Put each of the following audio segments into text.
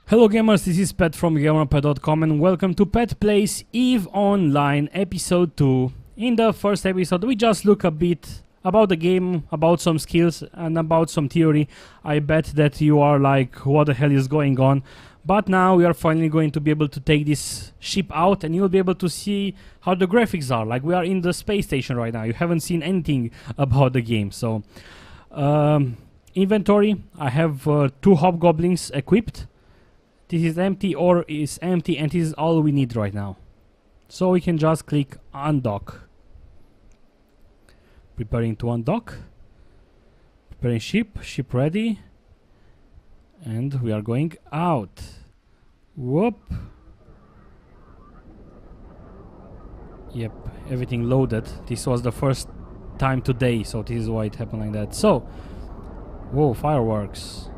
Hello gamers, this is Pet from gamerpet.com and welcome to Pet Plays EVE Online episode 2. In the first episode we just look a bit about the game, about some skills and about some theory. I bet that you are like, what the hell is going on? But now we are finally going to be able to take this ship out and you'll be able to see how the graphics are. Like we are in the space station right now, you haven't seen anything about the game. So, inventory, I have 2 hobgoblins equipped. This is empty or is empty and this is all we need right now. So we can just click undock. Preparing to undock. Preparing ship, ship ready. And we are going out. Whoop. Yep, everything loaded. This was the first time today, so this is why it happened like that. So, whoa, fireworks.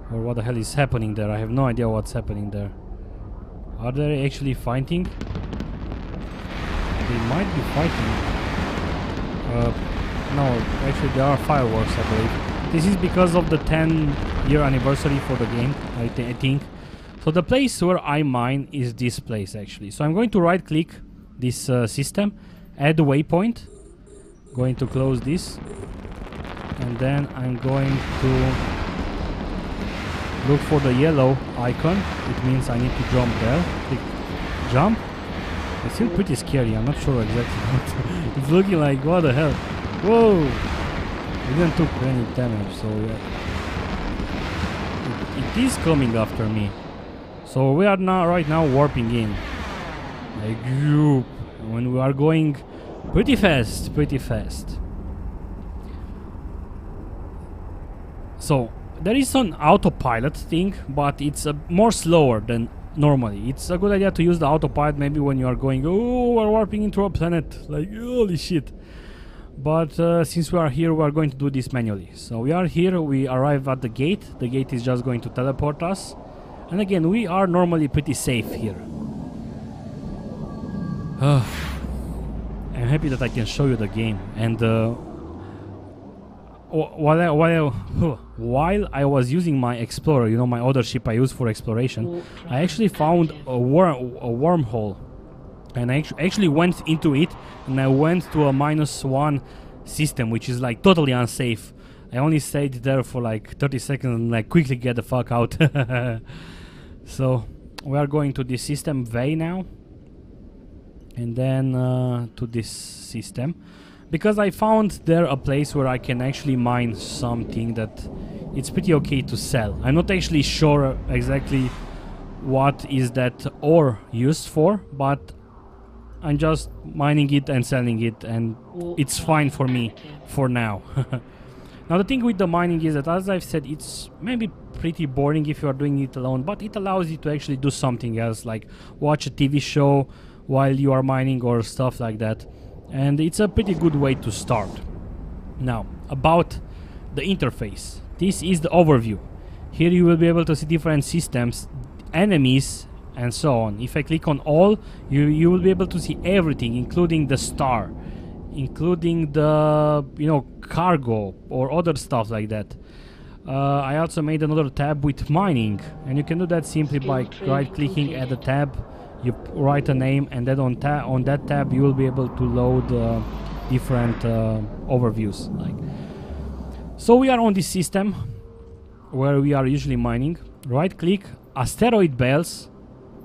Or what the hell is happening there? I have no idea what's happening there. Are they actually fighting? They might be fighting. No, actually there are fireworks, I believe. This is because of the 10-year anniversary for the game, I think. So the place where I mine is this place actually. So I'm going to right click this system, add waypoint. Going to close this. And then I'm going to look for the yellow icon. It means I need to jump there. Click jump. It's still pretty scary. I'm not sure exactly what. It's looking like, what the hell? Whoa! We didn't took any damage, so yeah. It is coming after me. So we are now right now warping in. Like you, when we are going pretty fast, So there is an autopilot thing, but it's more slower than normally. It's a good idea to use the autopilot maybe when you are going, oh, we're warping into a planet, like holy shit. But since we are here, we are going to do this manually. So we are here, we arrive at the gate. The gate is just going to teleport us. And again, we are normally pretty safe here. I'm happy that I can show you the game. And while I was using my explorer, you know, my other ship I use for exploration, I actually found a wormhole, and I actually went into it, and I went to a -1 system, which is like totally unsafe. I only stayed there for like 30 seconds and like quickly get the fuck out. So we are going to this system Bay now, and then to this system. Because I found there a place where I can actually mine something that it's pretty okay to sell. I'm not actually sure exactly what is that ore used for, but I'm just mining it and selling it, and it's fine for me for now. Now the thing with the mining is that, as I've said, it's maybe pretty boring if you are doing it alone, but it allows you to actually do something else, like watch a TV show while you are mining or stuff like that. And it's a pretty good way to start. Now, about the interface. This is the overview. Here you will be able to see different systems, enemies, and so on. If I click on all, you will be able to see everything, including the star, including the, you know, cargo or other stuff like that. I also made another tab with mining, and you can do that simply by right-clicking at the tab. You write a name, and then on that tab you will be able to load different overviews. Like, so we are on this system where we are usually mining. Right click, asteroid belts.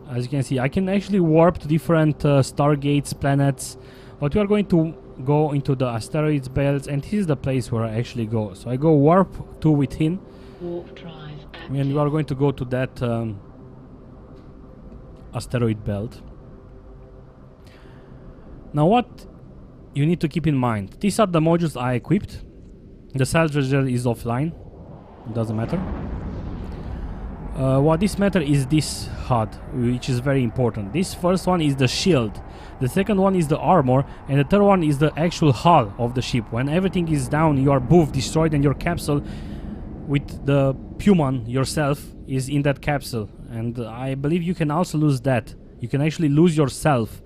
As you can see, I can actually warp to different stargates, planets, but we are going to go into the asteroids belts, and this is the place where I actually go. So I go warp to within, and we are going to go to that asteroid belt. Now what you need to keep in mind, these are the modules I equipped. The salvager is offline, it doesn't matter. What this matter is this HUD, which is very important. This first one is the shield, the second one is the armor, and the third one is the actual hull of the ship. When everything is down, you are both destroyed, and your capsule with the human yourself is in that capsule. And I believe you can also lose that. You can actually lose yourself,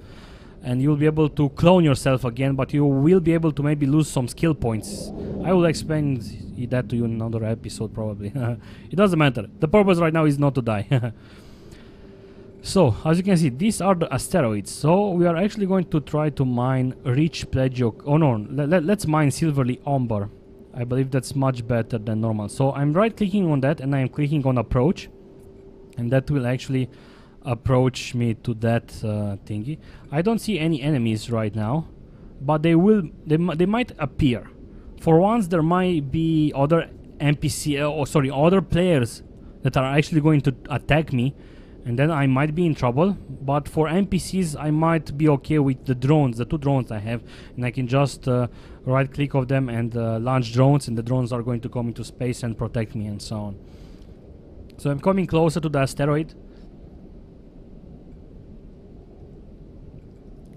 and you'll be able to clone yourself again, but you will be able to maybe lose some skill points. I will explain that to you in another episode probably. It doesn't matter. The purpose right now is not to die. So, as you can see, these are the asteroids. So, we are actually going to try to mine rich plagio... Oh no, let's mine silverly umber. I believe that's much better than normal. So, I'm right-clicking on that and I'm clicking on approach. And that will actually approach me to that thingy. I don't see any enemies right now. But they might appear. For once, there might be other NPC... other players that are actually going to attack me. And then I might be in trouble, but for NPCs I might be okay with the drones, the 2 drones I have, and I can just right click of them and launch drones, and the drones are going to come into space and protect me and so on. So I'm coming closer to the asteroid.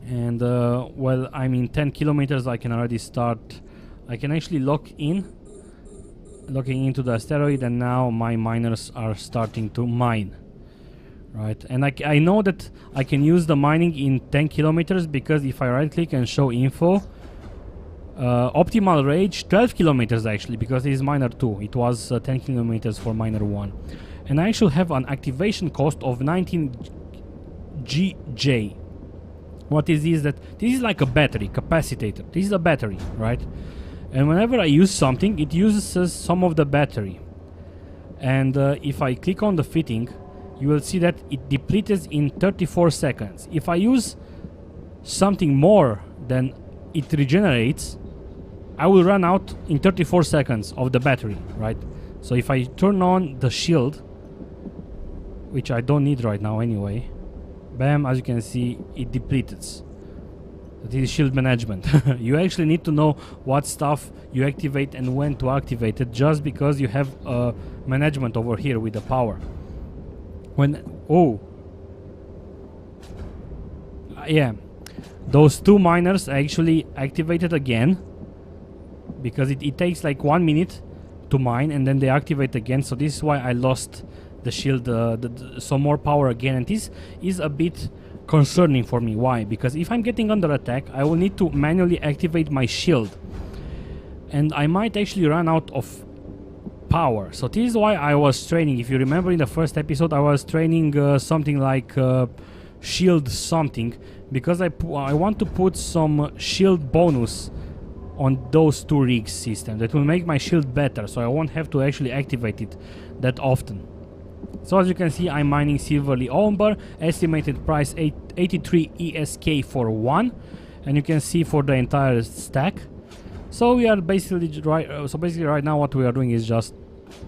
And well, I'm in 10 kilometers, I can already start, I can actually locking into the asteroid, and now my miners are starting to mine. Right, and I know that I can use the mining in 10 kilometers because if I right click and show info, optimal range 12 kilometers actually, because it is miner 2, it was 10 kilometers for miner 1. And I actually have an activation cost of 19 GJ. What is this? That this is like a battery, capacitator. This is a battery, right? And whenever I use something, it uses some of the battery. And if I click on the fitting, you will see that it depletes in 34 seconds. If I use something more than it regenerates, I will run out in 34 seconds of the battery, right? So if I turn on the shield, which I don't need right now anyway, bam, as you can see, it depletes. That is shield management. You actually need to know what stuff you activate and when to activate it, just because you have management over here with the power. Yeah, those 2 miners actually activated again, because it takes like 1 minute to mine and then they activate again. So this is why I lost the shield, some more power again, and this is a bit concerning for me. Why? Because if I'm getting under attack, I will need to manually activate my shield, and I might actually run out of power. So this is why I was training. If you remember in the first episode, I was training something like shield something, because I want to put some shield bonus on those 2 rigs system that will make my shield better, so I won't have to actually activate it that often. So as you can see, I'm mining silverly umber, estimated price 83 ESK for 1, and you can see for the entire stack. So we are basically right now what we are doing is just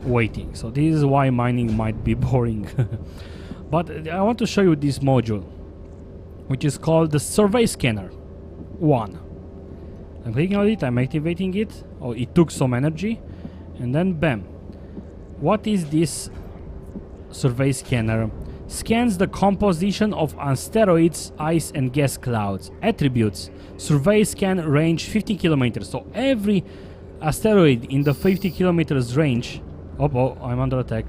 waiting. So this is why mining might be boring. But I want to show you this module, which is called the Survey Scanner 1. I'm clicking on it, I'm activating it. Oh, it took some energy, and then bam. What is this survey scanner? Scans the composition of asteroids, ice and gas clouds. Attributes: survey scan range 50 kilometers. So every asteroid in the 50 kilometers range. Oh, I'm under attack.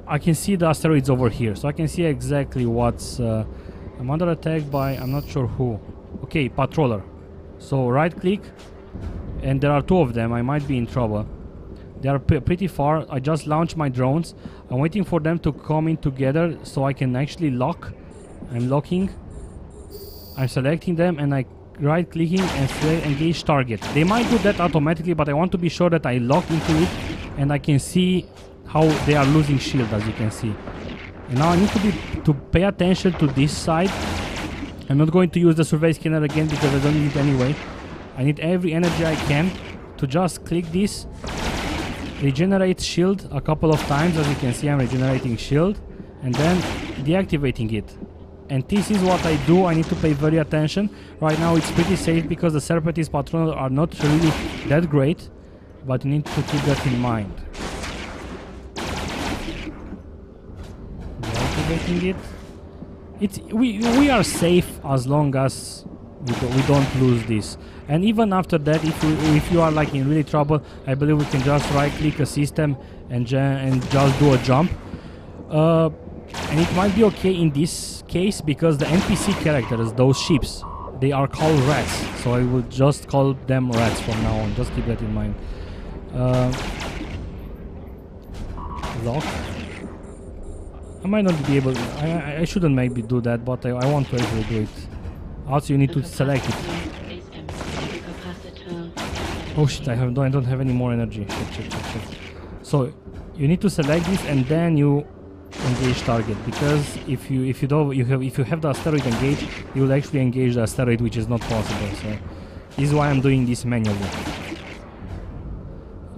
I can see the asteroids over here, so I can see exactly what's. I'm under attack by I'm not sure who. Okay, patroller. So right click, and there are 2 of them. I might be in trouble. They are pretty far. I just launched my drones. I'm waiting for them to come in together so I can actually lock. I'm locking. I'm selecting them and I right clicking and select engage target. They might do that automatically, but I want to be sure that I lock into it and I can see how they are losing shield, as you can see. And now I need to pay attention to this side. I'm not going to use the survey scanner again because I don't need it anyway. I need every energy I can to just click this. Regenerate shield a couple of times. As you can see, I'm regenerating shield and then deactivating it. And this is what I do. I need to pay very attention. Right now it's pretty safe because the Serpentis Patronal are not really that great, but you need to keep that in mind. Deactivating it. We are safe as long as we don't lose this. And even after that, if you are like in really trouble, I believe we can just right click a system and just do a jump. And it might be okay in this case because the NPC characters, those ships, they are called rats. So I will just call them rats from now on. Just keep that in mind. Lock. I might not be able. I shouldn't maybe do that, but I want to actually do it. Also, you need to select it. Oh shit! I don't have any more energy. Shit. So you need to select this and then you engage target, because if you have the asteroid engaged, you will actually engage the asteroid, which is not possible. So this is why I'm doing this manually.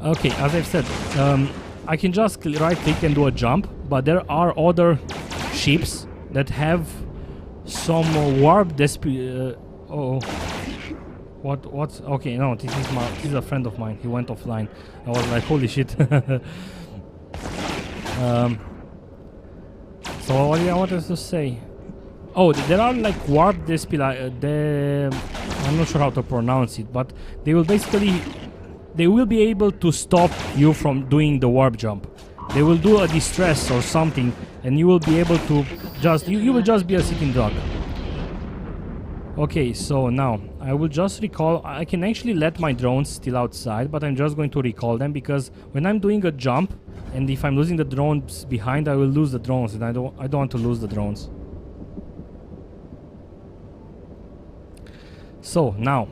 Okay, as I've said, I can just right click and do a jump, but there are other ships that have some warp oh, what's okay? No, this is a friend of mine. He went offline. I was like, holy shit. So what I wanted to say? Oh, there are like warp I'm not sure how to pronounce it, but they will be able to stop you from doing the warp jump. They will do a distress or something, and you will be able to you will just be a sitting duck. Okay, so now I will just recall. I can actually let my drones still outside, but I'm just going to recall them, because when I'm doing a jump, and if I'm losing the drones behind, I will lose the drones, and I don't want to lose the drones. So now,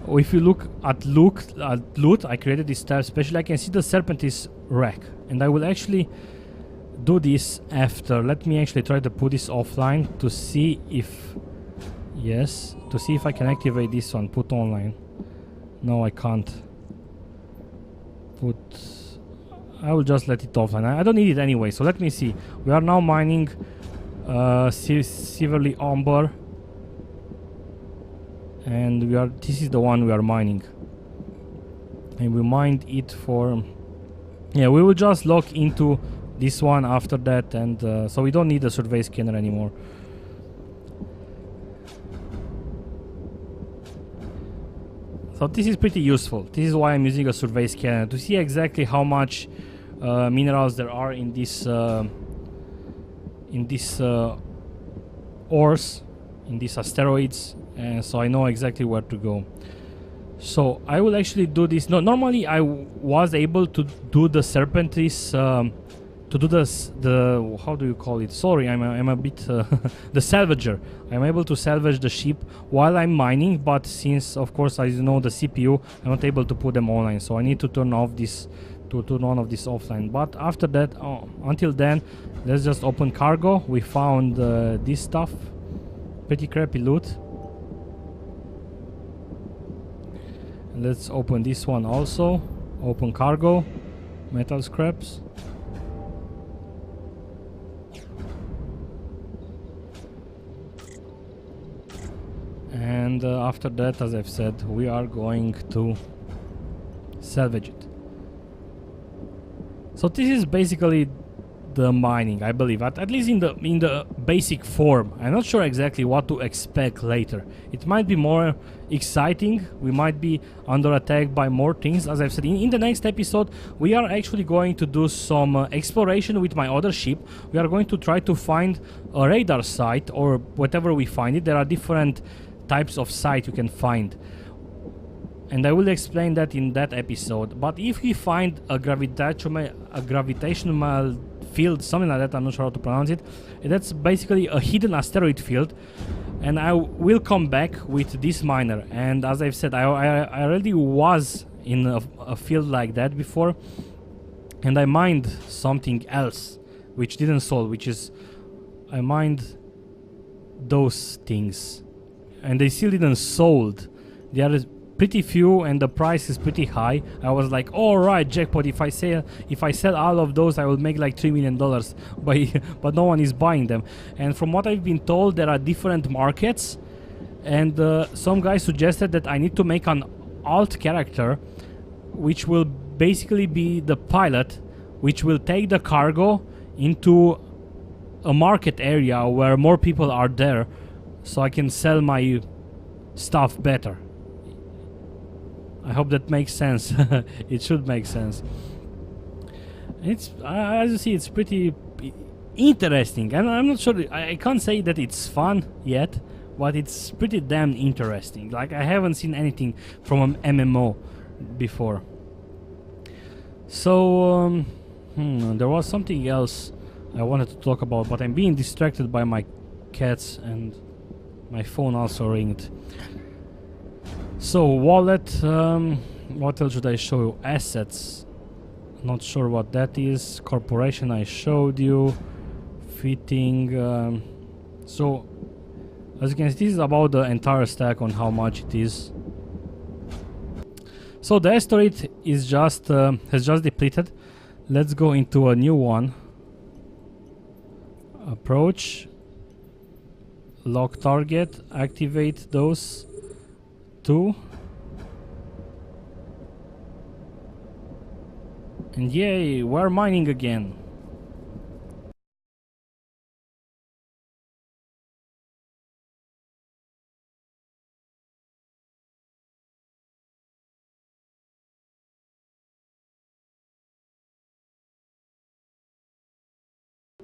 if you look at loot, I created this tab specially. I can see the Serpentis wreck, and I will actually do this after. Let me actually try to put this offline to see if I can activate this one. Put online. No, I can't. I will just let it offline. I don't need it anyway, so let me see. We are now mining Severely Amber, and this is the one we are mining, and we mined it for, yeah, we will just log into this one after that, and so we don't need a survey scanner anymore. So this is pretty useful. This is why I'm using a survey scanner, to see exactly how much minerals there are in this ores, in these asteroids, and so I know exactly where to go. So I will actually do this. No, normally I was able to do the Serpentis, to do the how do you call it? Sorry, I'm a bit the salvager. I'm able to salvage the ship while I'm mining, but since of course I know the CPU, I'm not able to put them online. So I need to turn off this, to turn on of this offline. But after that, until then, let's just open cargo. We found this stuff, pretty crappy loot. Let's open this one also. Open cargo, metal scraps. And after that, as I've said, we are going to salvage it. So this is basically the mining, I believe, at least in the basic form. I'm not sure exactly what to expect later. It might be more exciting. We might be under attack by more things. As I've said, in the next episode, we are actually going to do some exploration with my other ship. We are going to try to find a radar site, or whatever we find it. There are different types of site you can find, and I will explain that in that episode. But if we find a gravitational field, something like that, I'm not sure how to pronounce it, that's basically a hidden asteroid field, and I will come back with this miner. And as I've said, I already was in a field like that before, and I mined something else which didn't solve, which is I mined those things, and they still didn't sold. They are pretty few and the price is pretty high. I was like, all right, jackpot, if I sell all of those, I will make like $3 million, but no one is buying them. And from what I've been told, there are different markets, and some guy suggested that I need to make an alt character, which will basically be the pilot, which will take the cargo into a market area where more people are there, so I can sell my stuff better. I hope that makes sense. It should make sense. It's as you see, it's pretty interesting, and I'm not sure. I can't say that it's fun yet, but it's pretty damn interesting. Like, I haven't seen anything from an MMO before. So there was something else I wanted to talk about, but I'm being distracted by my cats and my phone also ringed. So wallet, what else should I show you? Assets, not sure what that is. Corporation I showed you. Fitting, so as you can see, this is about the entire stack on how much it is. So the asteroid is just has just depleted. Let's go into a new one. Approach, lock target, activate those two, and yay, we're mining again.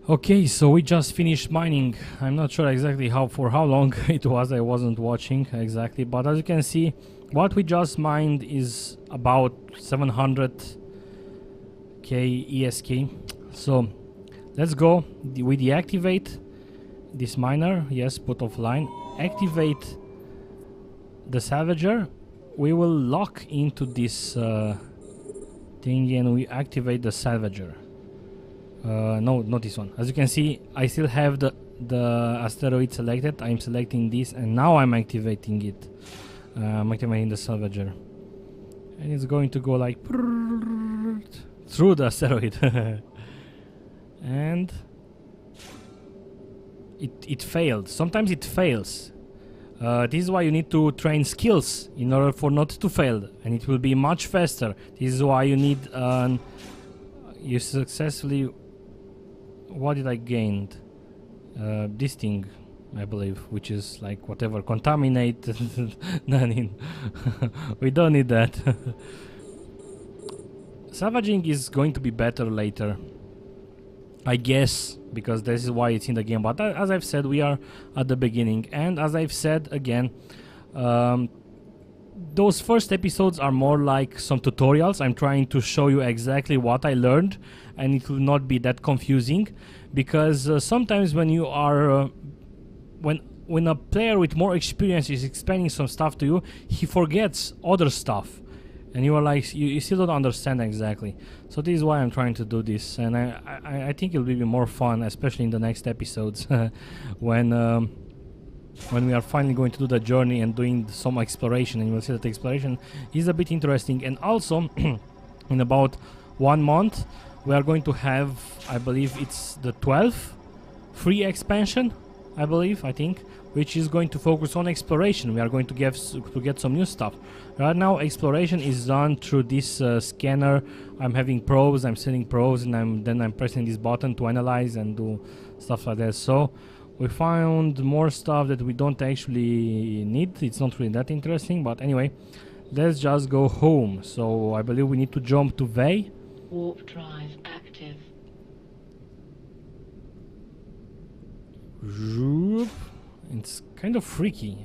Okay, so we just finished mining. I'm not sure exactly for how long it was. I wasn't watching exactly, but as you can see, what we just mined is about 700k ESK. So let's go. We deactivate this miner. Yes, put offline. Activate the Savager. We will lock into this thing and we activate the Savager. No, not this one. As you can see, I still have the asteroid selected. I'm selecting this and now I'm activating it. I'm activating the Salvager. And it's going to go like through the asteroid. And it failed. Sometimes it fails. This is why you need to train skills in order for not to fail. And it will be much faster. This is why you need you successfully... What did I gain? This thing, I believe, which is like whatever, contaminate. We don't need that. Savaging is going to be better later, I guess, because this is why it's in the game. But as I've said, we are at the beginning, and as I've said again, those first episodes are more like some tutorials. I'm trying to show you exactly what I learned, and it will not be that confusing, because sometimes when you are when a player with more experience is explaining some stuff to you, he forgets other stuff, and you are like, you still don't understand exactly. So this is why I'm trying to do this, and I think it'll be more fun, especially in the next episodes when we are finally going to do the journey and doing some exploration, and you will see that the exploration is a bit interesting. And also in about 1 month we are going to have, I believe it's the 12th free expansion, I think, which is going to focus on exploration. We are going to get some new stuff. Right now exploration is done through this scanner. I'm having probes, I'm sending probes, and then I'm pressing this button to analyze and do stuff like that. So we found more stuff that we don't actually need. It's not really that interesting, but anyway, let's just go home. So I believe we need to jump to Vey. Warp drive active. It's kind of freaky.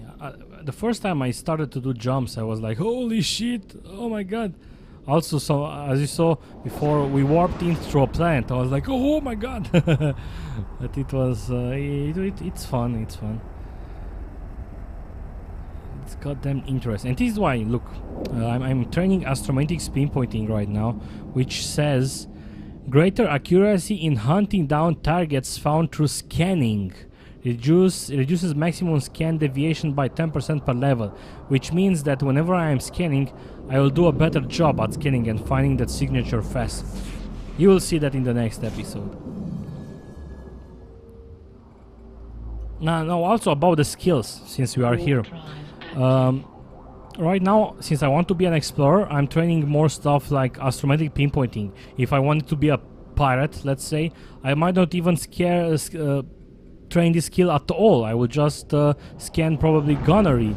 The first time I started to do jumps, I was like, holy shit, oh my god. Also, so as you saw before, we warped in through a planet. I was like, oh my god. But it was it's fun. It's goddamn interesting. And this is why, look, I'm training astromagnetics pinpointing right now, which says greater accuracy in hunting down targets found through scanning. Reduces maximum scan deviation by 10% per level, which means that whenever I am scanning, I will do a better job at scanning and finding that signature fast. You will see that in the next episode. Now also about the skills, since we are here. Right now, since I want to be an explorer, I'm training more stuff like astrometric pinpointing. If I wanted to be a pirate, let's say, I might not even train this skill at all. I would just scan probably gunnery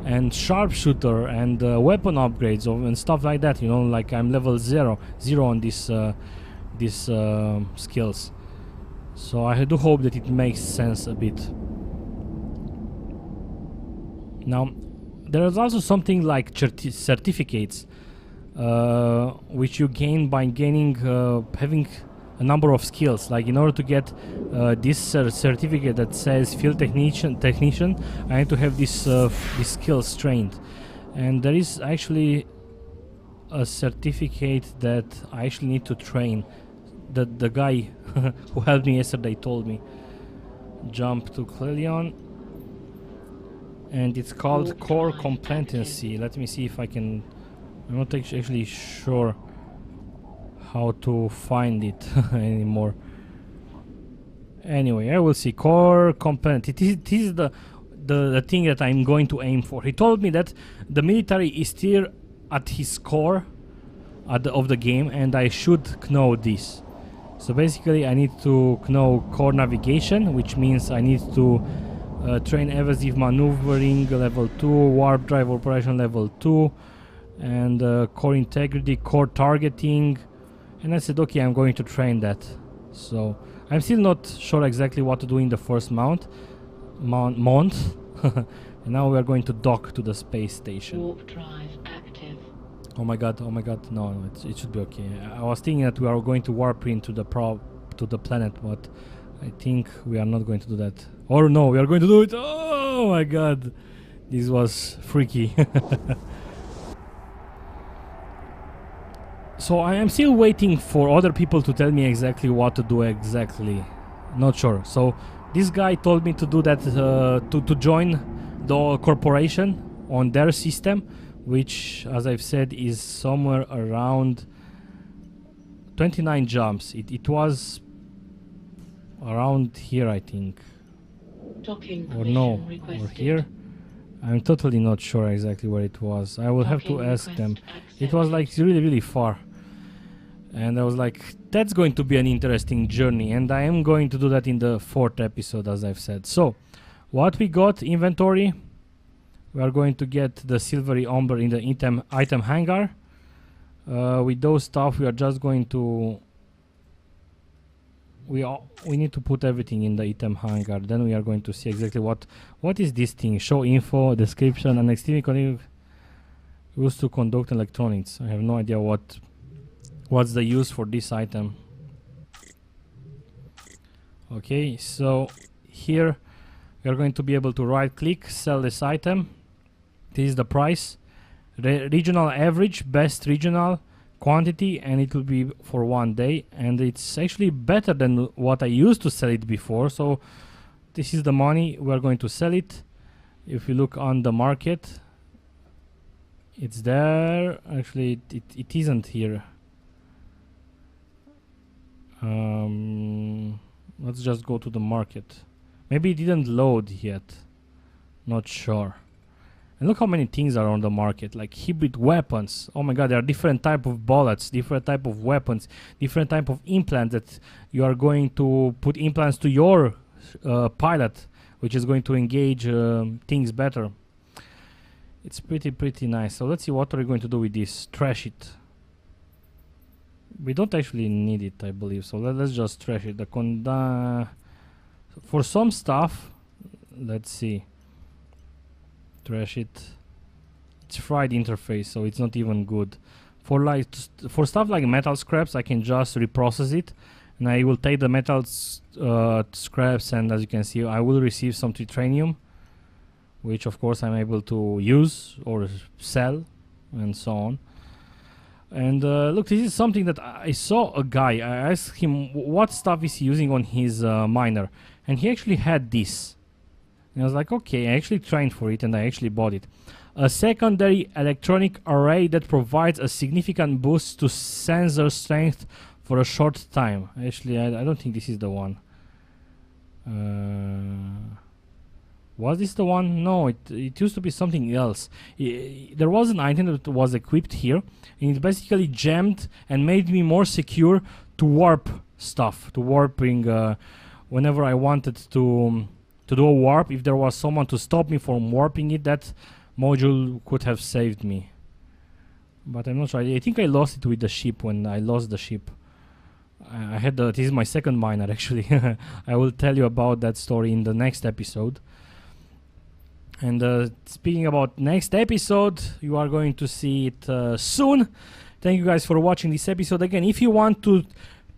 and sharpshooter and weapon upgrades and stuff like that. You know, like I'm level 0 on this skills. So I do hope that it makes sense a bit. Now, there is also something like certificates, which you gain by having a number of skills. Like in order to get this certificate that says field technician, I need to have this these skills trained. And there is actually a certificate that I actually need to train. The guy who helped me yesterday told me. Jump to Clelion. And it's called Core Competency. Let me see if I can... I'm not actually sure how to find it anymore. Anyway, I will see. Core Competency. It is the thing that I'm going to aim for. He told me that the military is still at his core of the game, and I should know this. So basically I need to know core navigation, which means I need to train evasive maneuvering level 2, warp drive operation level 2, and core integrity, core targeting. And I said, okay, I'm going to train that. So I'm still not sure exactly what to do in the first month. And now we are going to dock to the space station. Warp drive active. Oh my god, no, it should be okay. I was thinking that we are going to warp into the planet, but I think we are not going to do that. Or no, we are going to do it. Oh my god, this was freaky. So I am still waiting for other people to tell me exactly what to do exactly. Not sure. So this guy told me to do that, to join the corporation on their system, which, as I've said, is somewhere around 29 jumps. It was around here, I think. Docking Or no, permission or requested. here. I'm totally not sure exactly where it was. I will have to Docking ask them. request It was like really, really far. And I was like, that's going to be an interesting journey. And I am going to do that in the 4th episode, as I've said. So, what we got, inventory. We are going to get the silvery umber in the item hangar. With those stuff, we are just going to... We need to put everything in the item hangar. Then we are going to see exactly what is this thing. Show info, description, and activity used to conduct electronics. I have no idea what's the use for this item. Okay, so here we are going to be able to right click, sell this item. This is the price. Regional average, best regional quantity, and it will be for 1 day, and it's actually better than what I used to sell it before. So this is the money we are going to sell it. If you look on the market, it's there. Actually it isn't here. Let's just go to the market. Maybe it didn't load yet, not sure. And look how many things are on the market, like hybrid weapons. Oh my god, there are different type of bullets, different type of weapons, different type of implants that you are going to put implants to your pilot, which is going to engage things better. It's pretty nice. So let's see what are we going to do with this. Trash it. We don't actually need it, I believe. So let's just trash it. For some stuff, let's see. Trash it. It's fried interface, so it's not even good. For stuff like metal scraps, I can just reprocess it, and I will take the metal scraps, and as you can see, I will receive some titanium, which of course I'm able to use or sell, and so on. And look, this is something that I saw a guy. I asked him what stuff is he using on his miner, and he actually had this. And I was like, okay, I actually trained for it and I actually bought it. A secondary electronic array that provides a significant boost to sensor strength for a short time. Actually, I don't think this is the one. Was this the one? No, it used to be something else. There was an item that was equipped here, and it basically jammed and made me more secure to warp stuff, to warping whenever I wanted to do a warp. If there was someone to stop me from warping it, that module could have saved me. But I'm not sure. I think I lost it with the ship when I lost the ship. I had this is my second miner actually. I will tell you about that story in the next episode. And speaking about next episode, you are going to see it soon. Thank you guys for watching this episode. Again, if you want to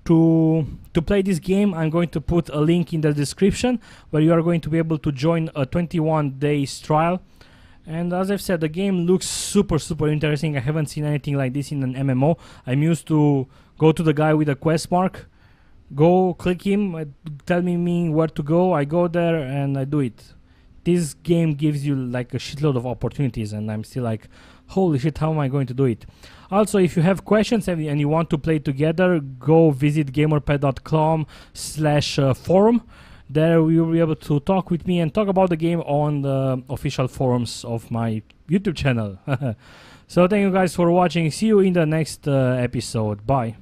To play this game, I'm going to put a link in the description where you are going to be able to join a 21 days trial. And as I've said, the game looks super interesting. I haven't seen anything like this in an MMO. I'm used to go to the guy with a quest mark, go click him, tell me where to go, I go there and I do it. This game gives you like a shitload of opportunities, and I'm still like, holy shit, how am I going to do it? Also, if you have questions and you want to play together, go visit gamerpad.com/forum. There you'll be able to talk with me and talk about the game on the official forums of my YouTube channel. So thank you guys for watching. See you in the next episode. Bye.